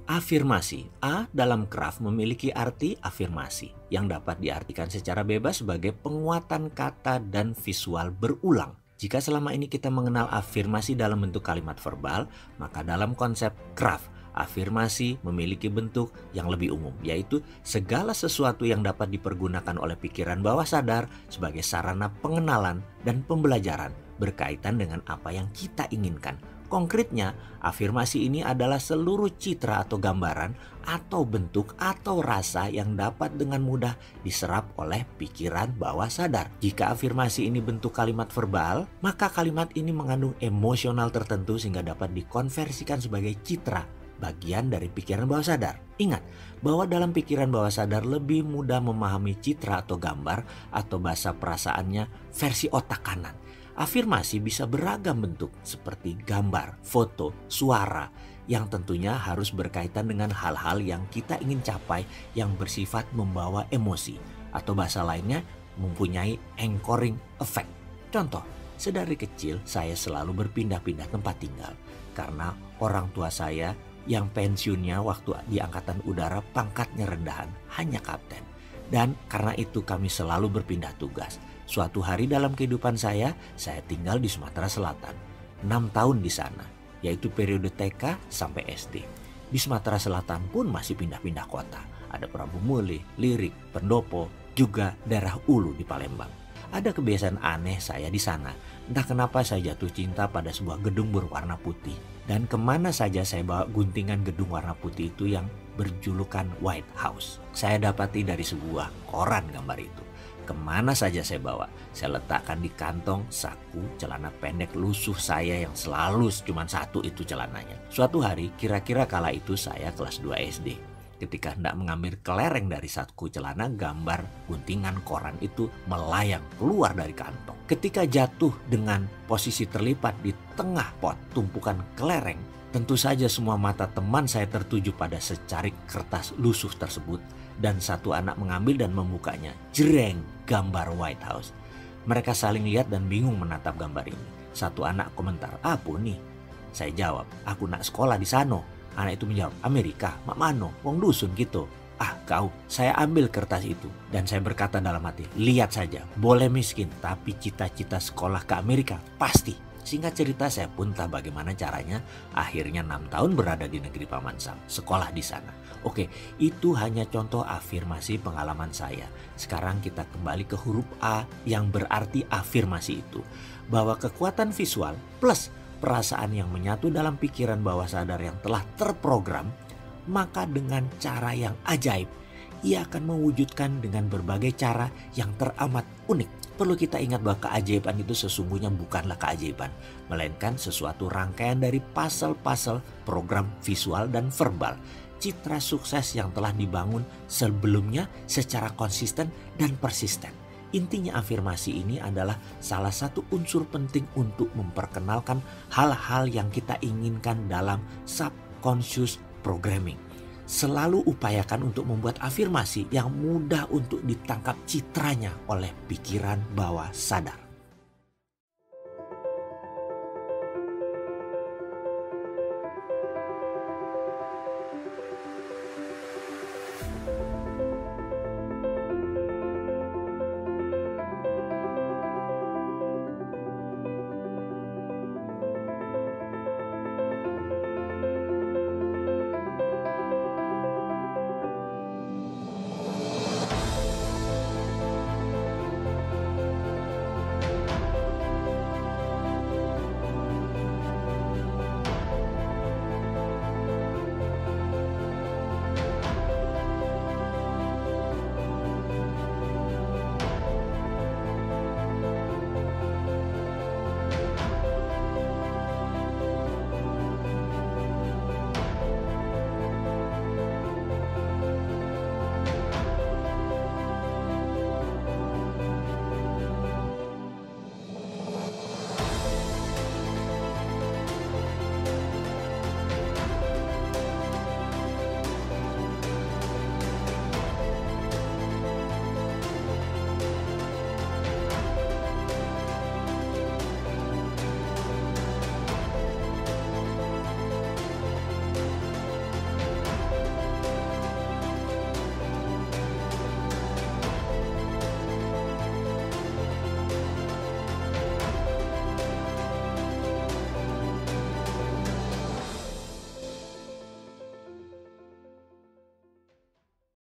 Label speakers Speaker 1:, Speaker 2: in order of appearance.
Speaker 1: Afirmasi. A dalam Kraft memiliki arti afirmasi yang dapat diartikan secara bebas sebagai penguatan kata dan visual berulang. Jika selama ini kita mengenal afirmasi dalam bentuk kalimat verbal, maka dalam konsep Kraft, afirmasi memiliki bentuk yang lebih umum, yaitu segala sesuatu yang dapat dipergunakan oleh pikiran bawah sadar sebagai sarana pengenalan dan pembelajaran berkaitan dengan apa yang kita inginkan. Konkretnya, afirmasi ini adalah seluruh citra atau gambaran atau bentuk atau rasa yang dapat dengan mudah diserap oleh pikiran bawah sadar. Jika afirmasi ini bentuk kalimat verbal, maka kalimat ini mengandung emosional tertentu sehingga dapat dikonversikan sebagai citra, bagian dari pikiran bawah sadar. Ingat bahwa dalam pikiran bawah sadar lebih mudah memahami citra atau gambar atau bahasa perasaannya versi otak kanan. Afirmasi bisa beragam bentuk seperti gambar, foto, suara yang tentunya harus berkaitan dengan hal-hal yang kita ingin capai yang bersifat membawa emosi atau bahasa lainnya mempunyai anchoring effect. Contoh, sedari kecil saya selalu berpindah-pindah tempat tinggal karena orang tua saya yang pensiunnya waktu di Angkatan Udara pangkatnya rendahan, hanya kapten. Dan karena itu kami selalu berpindah tugas. Suatu hari dalam kehidupan saya tinggal di Sumatera Selatan. 6 tahun di sana, yaitu periode TK sampai SD. Di Sumatera Selatan pun masih pindah-pindah kota. Ada Prabu Muli, Lirik, Pendopo, juga daerah Ulu di Palembang. Ada kebiasaan aneh saya di sana. Entah kenapa saya jatuh cinta pada sebuah gedung berwarna putih. Dan kemana saja saya bawa guntingan gedung warna putih itu yang berjulukan White House. Saya dapati dari sebuah koran gambar itu. Kemana saja saya bawa, saya letakkan di kantong, saku, celana pendek lusuh saya yang selalu cuma satu itu celananya. Suatu hari kira-kira kala itu saya kelas 2 SD. Ketika hendak mengambil kelereng dari saku celana, gambar guntingan koran itu melayang keluar dari kantong. Ketika jatuh dengan posisi terlipat di tengah pot tumpukan kelereng, tentu saja semua mata teman saya tertuju pada secarik kertas lusuh tersebut. Dan satu anak mengambil dan membukanya. Jreng, gambar White House. Mereka saling lihat dan bingung menatap gambar ini. Satu anak komentar, "Apa nih?" Saya jawab, "Aku nak sekolah di sana." Anak itu menjawab, "Amerika, mak mano, wong dusun gitu." "Ah kau," saya ambil kertas itu dan saya berkata dalam hati, "Lihat saja, boleh miskin tapi cita-cita sekolah ke Amerika pasti." Singkat cerita, saya pun tak bagaimana caranya akhirnya 6 tahun berada di negeri Paman Sam, sekolah di sana. Oke, itu hanya contoh afirmasi pengalaman saya. Sekarang kita kembali ke huruf A yang berarti afirmasi itu. Bahwa kekuatan visual plus perasaan yang menyatu dalam pikiran bawah sadar yang telah terprogram, maka dengan cara yang ajaib, ia akan mewujudkan dengan berbagai cara yang teramat unik. Perlu kita ingat bahwa keajaiban itu sesungguhnya bukanlah keajaiban, melainkan sesuatu rangkaian dari puzzle-puzzle program visual dan verbal. Citra sukses yang telah dibangun sebelumnya secara konsisten dan persisten. Intinya afirmasi ini adalah salah satu unsur penting untuk memperkenalkan hal-hal yang kita inginkan dalam subconscious programming. Selalu upayakan untuk membuat afirmasi yang mudah untuk ditangkap citranya oleh pikiran bawah sadar.